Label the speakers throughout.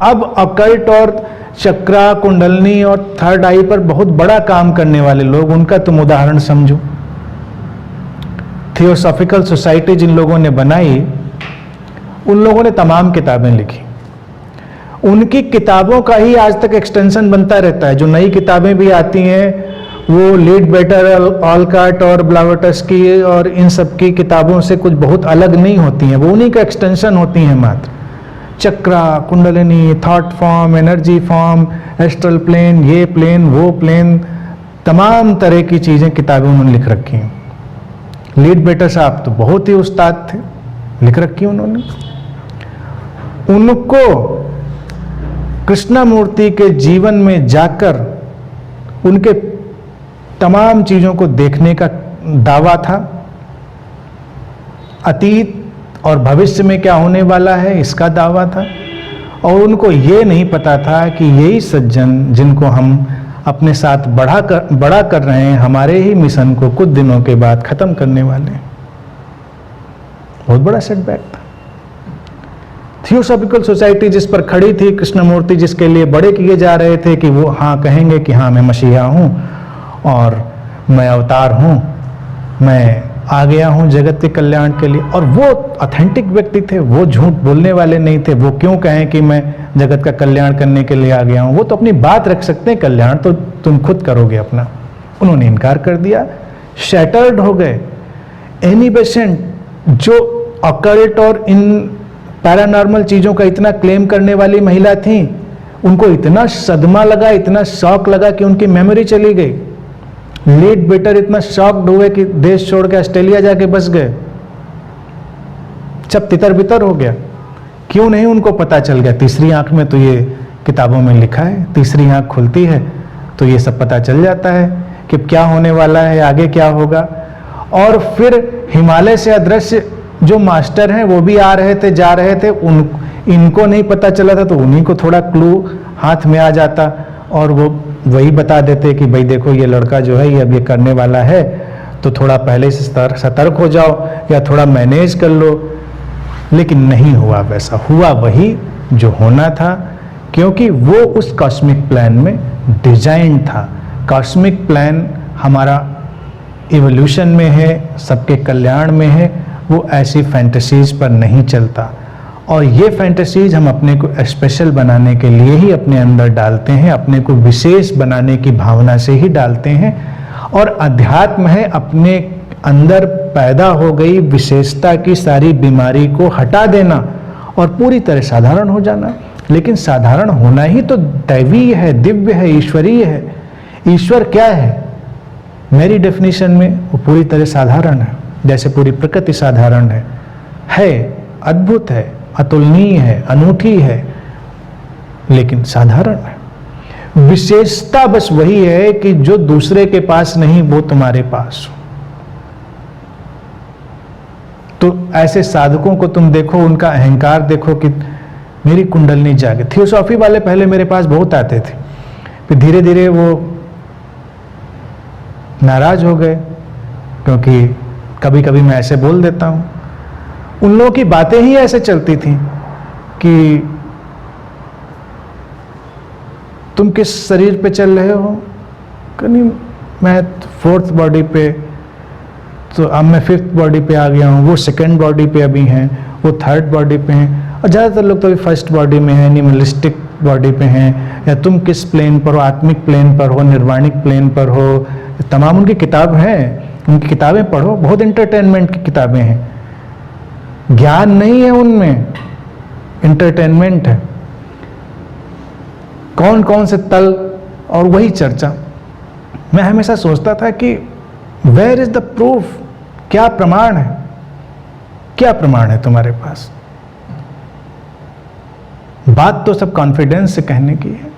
Speaker 1: अब अकल्ट और चक्रा, कुंडलनी और थर्ड आई पर बहुत बड़ा काम करने वाले लोग, उनका तुम उदाहरण समझो। थियोसॉफिकल सोसाइटी जिन लोगों ने बनाई, उन लोगों ने तमाम किताबें लिखी। उनकी किताबों का ही आज तक एक्सटेंशन बनता रहता है। जो नई किताबें भी आती हैं वो लीडबेटर, ऑलकाट और ब्लावटस्की और इन सब की किताबों से कुछ बहुत अलग नहीं होती हैं, वो उन्हीं का एक्सटेंशन होती हैं मात्र। Chakra, kundalini, thought form, energy form, astral plane, ये प्लेन, वो प्लेन, तमाम तरह की चीज़ें किताबें उन्होंने लिख रखी हैं। लीडबेटर साहब तो बहुत ही उस्ताद थे, लिख रखी उन्होंने। उनको कृष्णमूर्ति के जीवन में जाकर उनके तमाम चीज़ों को देखने का दावा था। अतीत और भविष्य में क्या होने वाला है इसका दावा था। और उनको ये नहीं पता था कि यही सज्जन जिनको हम अपने साथ बड़ा कर रहे हैं, हमारे ही मिशन को कुछ दिनों के बाद खत्म करने वाले हैं। बहुत बड़ा सेटबैक था। थियोसॉफिकल सोसाइटी जिस पर खड़ी थी, कृष्णमूर्ति जिसके लिए बड़े किए जा रहे थे कि वो हाँ कहेंगे कि हाँ मैं मसीहा हूँ और मैं अवतार हूँ, मैं आ गया हूँ जगत के कल्याण के लिए। और वो ऑथेंटिक व्यक्ति थे, वो झूठ बोलने वाले नहीं थे। वो क्यों कहें कि मैं जगत का कल्याण करने के लिए आ गया हूँ, वो तो अपनी बात रख सकते हैं, कल्याण तो तुम खुद करोगे अपना। उन्होंने इनकार कर दिया, शैटर्ड हो गए। एनी बेसेंट जो अकल्ट और इन पैरानॉर्मल चीज़ों का इतना क्लेम करने वाली महिला थी, उनको इतना सदमा लगा, इतना शॉक लगा कि उनकी मेमोरी चली गई। लीडबेटर इतना शॉक्ड हुए कि देश छोड़ के ऑस्ट्रेलिया जाके बस गए, सब तितर बितर हो गया। क्यों नहीं उनको पता चल गया? तीसरी आंख में तो ये किताबों में लिखा है, तीसरी आंख खुलती है तो ये सब पता चल जाता है कि क्या होने वाला है, आगे क्या होगा। और फिर हिमालय से अदृश्य जो मास्टर हैं वो भी आ रहे थे, जा रहे थे, इनको नहीं पता चला था तो उन्हीं को थोड़ा क्लू हाथ में आ जाता और वो वही बता देते कि भाई देखो ये लड़का जो है ये अब ये करने वाला है, तो थोड़ा पहले से सतर्क हो जाओ या थोड़ा मैनेज कर लो। लेकिन नहीं हुआ वैसा, हुआ वही जो होना था, क्योंकि वो उस कॉस्मिक प्लान में डिजाइन था। कॉस्मिक प्लान हमारा इवोल्यूशन में है, सबके कल्याण में है, वो ऐसी फैंटेसीज पर नहीं चलता। और ये फैंटेसीज हम अपने को स्पेशल बनाने के लिए ही अपने अंदर डालते हैं, अपने को विशेष बनाने की भावना से ही डालते हैं। और अध्यात्म है अपने अंदर पैदा हो गई विशेषता की सारी बीमारी को हटा देना और पूरी तरह साधारण हो जाना। लेकिन साधारण होना ही तो दैवीय है, दिव्य है, ईश्वरीय है। ईश्वर क्या है? मेरी डेफिनेशन में वो पूरी तरह साधारण है, जैसे पूरी प्रकृति साधारण है, अद्भुत है, अतुलनीय है, अनूठी है, लेकिन साधारण है। विशेषता बस वही है कि जो दूसरे के पास नहीं वो तुम्हारे पास हो। तो ऐसे साधकों को तुम देखो, उनका अहंकार देखो कि मेरी कुंडलनी जागे। थियोसॉफी वाले पहले मेरे पास बहुत आते थे, फिर धीरे धीरे वो नाराज हो गए, क्योंकि कभी कभी मैं ऐसे बोल देता हूं। उन लोगों की बातें ही ऐसे चलती थी कि तुम किस शरीर पे चल रहे हो? नहीं, मैं फोर्थ बॉडी पे, तो अब मैं फिफ्थ बॉडी पे आ गया हूँ, वो सेकंड बॉडी पे अभी हैं, वो थर्ड बॉडी पे हैं, और ज़्यादातर लोग तो अभी फर्स्ट बॉडी में हैं, एनिमलिस्टिक बॉडी पे हैं। या तुम किस प्लेन पर हो? आत्मिक प्लेन पर हो, निर्वाणिक प्लेन पर हो? तमाम उनकी किताब हैं, उनकी किताबें पढ़ो, बहुत एंटरटेनमेंट की किताबें हैं। ज्ञान नहीं है उनमें, एंटरटेनमेंट है। कौन कौन से तल और वही चर्चा। मैं हमेशा सोचता था कि वेयर इज द प्रूफ? क्या प्रमाण है? क्या प्रमाण है तुम्हारे पास? बात तो सब कॉन्फिडेंस से कहने की है।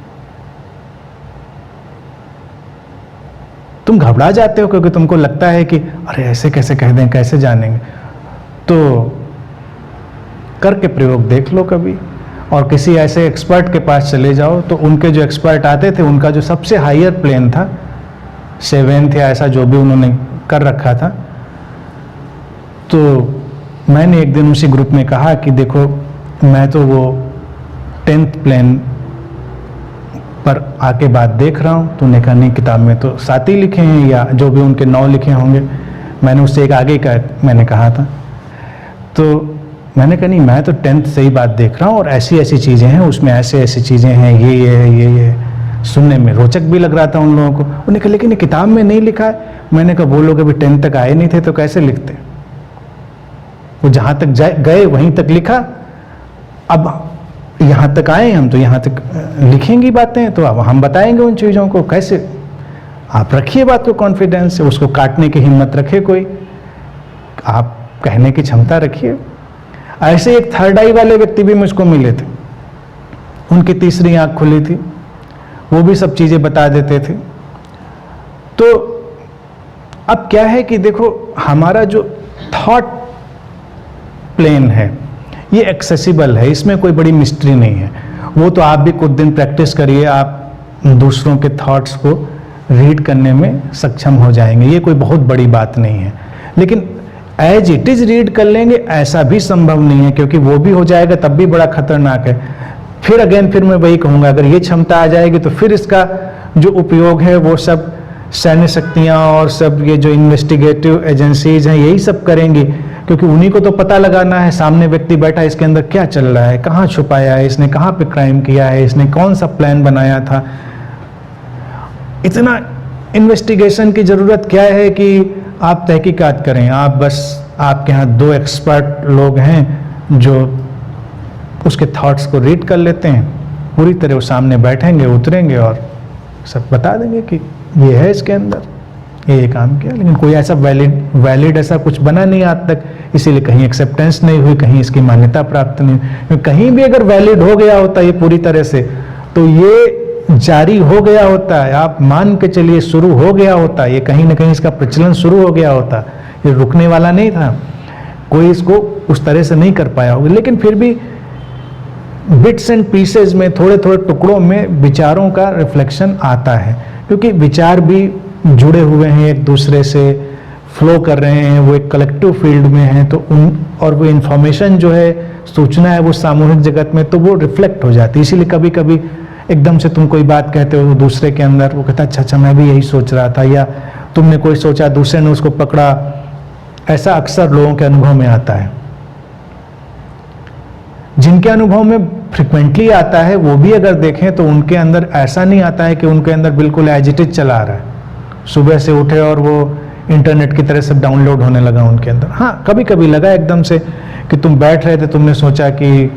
Speaker 1: तुम घबरा जाते हो क्योंकि तुमको लगता है कि अरे ऐसे कैसे कह दें, कैसे जानेंगे। तो करके प्रयोग देख लो कभी, और किसी ऐसे एक्सपर्ट के पास चले जाओ। तो उनके जो एक्सपर्ट आते थे, उनका जो सबसे हायर प्लेन था, सेवेंथ या ऐसा जो भी उन्होंने कर रखा था, तो मैंने एक दिन उसी ग्रुप में कहा कि देखो, मैं तो वो 10th प्लेन पर आके बात देख रहा हूँ। तो उन्होंने कहा नहीं, किताब में तो 7 ही लिखे हैं या जो भी उनके 9 लिखे होंगे। मैंने उससे एक आगे का मैंने कहा था, तो मैंने कहा नहीं, मैं तो 10th से ही बात देख रहा हूँ और ऐसी ऐसी चीज़ें हैं उसमें, ऐसे ऐसी चीज़ें हैं, ये है, ये है। सुनने में रोचक भी लग रहा था उन लोगों को। उन्होंने कहा लेकिन ये किताब में नहीं लिखा है। मैंने कहा वो लोग अभी 10th तक आए नहीं थे तो कैसे लिखते, वो जहाँ तक गए वहीं तक लिखा। अब यहाँ तक आए हम तो यहाँ तक लिखेंगी बातें, तो अब हम बताएंगे उन चीज़ों को कैसे। आप रखिए बात को कॉन्फिडेंस से, उसको काटने की हिम्मत रखे कोई, आप कहने की क्षमता रखिए। ऐसे एक थर्ड आई वाले व्यक्ति भी मुझको मिले थे, उनकी तीसरी आंख खुली थी, वो भी सब चीज़ें बता देते थे। तो अब क्या है कि देखो, हमारा जो थॉट प्लेन है ये एक्सेसिबल है, इसमें कोई बड़ी मिस्ट्री नहीं है। वो तो आप भी कुछ दिन प्रैक्टिस करिए, आप दूसरों के थॉट्स को रीड करने में सक्षम हो जाएंगे, ये कोई बहुत बड़ी बात नहीं है। लेकिन एज इट इज रीड कर लेंगे ऐसा भी संभव नहीं है, क्योंकि वो भी हो जाएगा तब भी बड़ा खतरनाक है। फिर मैं वही कहूँगा, अगर ये क्षमता आ जाएगी तो फिर इसका जो उपयोग है वो सब सैन्य शक्तियाँ और सब ये जो इन्वेस्टिगेटिव एजेंसीज हैं यही सब करेंगी, क्योंकि उन्हीं को तो पता लगाना है सामने व्यक्ति बैठा इसके अंदर क्या चल रहा है, कहाँ छुपाया है इसने, कहाँ पे क्राइम किया है इसने, कौन सा प्लान बनाया था। इतना इन्वेस्टिगेशन की ज़रूरत क्या है कि आप तहकीकात करें। आप बस, आपके यहाँ 2 एक्सपर्ट लोग हैं जो उसके थॉट्स को रीड कर लेते हैं, पूरी तरह वो सामने बैठेंगे, उतरेंगे और सब बता देंगे कि ये है इसके अंदर, ये काम किया। लेकिन कोई ऐसा वैलिड ऐसा कुछ बना नहीं आज तक, इसीलिए कहीं एक्सेप्टेंस नहीं हुई, कहीं इसकी मान्यता प्राप्त नहीं हुई। कहीं भी अगर वैलिड हो गया होता ये पूरी तरह से, तो ये जारी हो गया होता है, आप मान के चलिए शुरू हो गया होता, ये कहीं ना कहीं इसका प्रचलन शुरू हो गया होता, ये रुकने वाला नहीं था, कोई इसको उस तरह से नहीं कर पाया होगा। लेकिन फिर भी बिट्स एंड पीसेस में, थोड़े थोड़े टुकड़ों में विचारों का रिफ्लेक्शन आता है, क्योंकि विचार भी जुड़े हुए हैं एक दूसरे से, फ्लो कर रहे हैं, वो एक कलेक्टिव फील्ड में है, तो और वो इंफॉर्मेशन जो है, सूचना है, वो सामूहिक जगत में, तो वो रिफ्लेक्ट हो जाती है। इसीलिए कभी कभी एकदम से तुम कोई बात कहते हो दूसरे के अंदर, वो कहता अच्छा अच्छा मैं भी यही सोच रहा था, या तुमने कोई सोचा दूसरे ने उसको पकड़ा। ऐसा अक्सर लोगों के अनुभव में आता है। जिनके अनुभव में फ्रिक्वेंटली आता है वो भी अगर देखें तो उनके अंदर ऐसा नहीं आता है कि उनके अंदर बिल्कुल एज इट इज चला आ रहा है, सुबह से उठे और वो इंटरनेट की तरह सब डाउनलोड होने लगा उनके अंदर। हाँ, कभी कभी लगा एकदम से कि तुम बैठ रहे थे, तुमने सोचा कि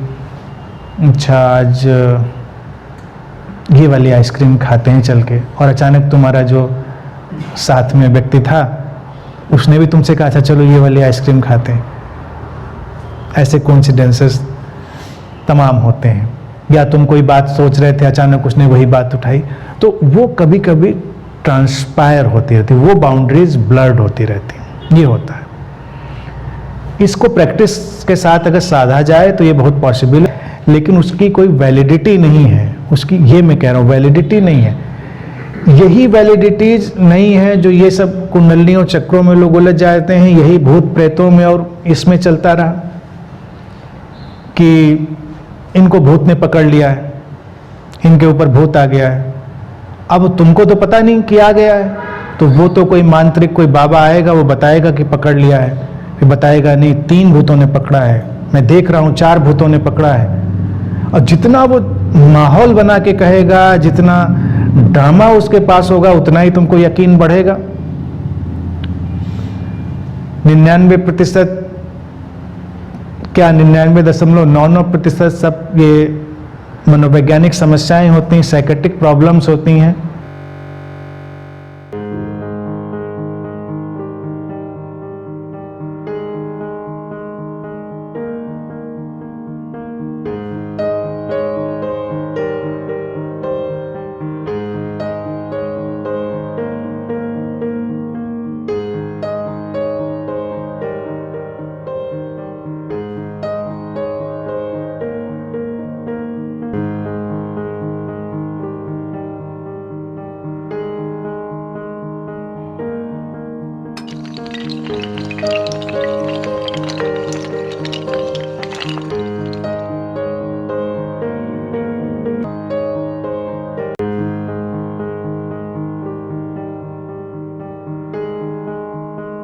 Speaker 1: अच्छा आज ये वाली आइसक्रीम खाते हैं चल के, और अचानक तुम्हारा जो साथ में व्यक्ति था उसने भी तुमसे कहा था चलो ये वाली आइसक्रीम खाते हैं। ऐसे कोइंसिडेंसेस तमाम होते हैं। या तुम कोई बात सोच रहे थे, अचानक उसने वही बात उठाई, तो वो कभी कभी ट्रांसपायर होती रहती, वो बाउंड्रीज ब्लर्ड होती रहती, ये होता है। इसको प्रैक्टिस के साथ अगर साधा जाए तो ये बहुत पॉसिबल है, लेकिन उसकी कोई वैलिडिटी नहीं है, उसकी, ये मैं कह रहा हूँ, वैलिडिटी नहीं है। यही वैलिडिटीज नहीं है जो ये सब कुंडलियों चक्रों में लोग उलझ जाते हैं, यही भूत प्रेतों में और इसमें चलता रहा कि इनको भूत ने पकड़ लिया है, इनके ऊपर भूत आ गया है। अब तुमको तो पता नहीं कि आ गया है, तो वो तो कोई मांत्रिक, कोई बाबा आएगा, वो बताएगा कि पकड़ लिया है, फिर बताएगा नहीं 3 भूतों ने पकड़ा है, मैं देख रहा हूँ 4 भूतों ने पकड़ा है। और जितना वो माहौल बना के कहेगा, जितना ड्रामा उसके पास होगा, उतना ही तुमको यकीन बढ़ेगा। 99% क्या 99.99% सब ये मनोवैज्ञानिक समस्याएं होती हैं, साइकेट्रिक प्रॉब्लम्स होती हैं।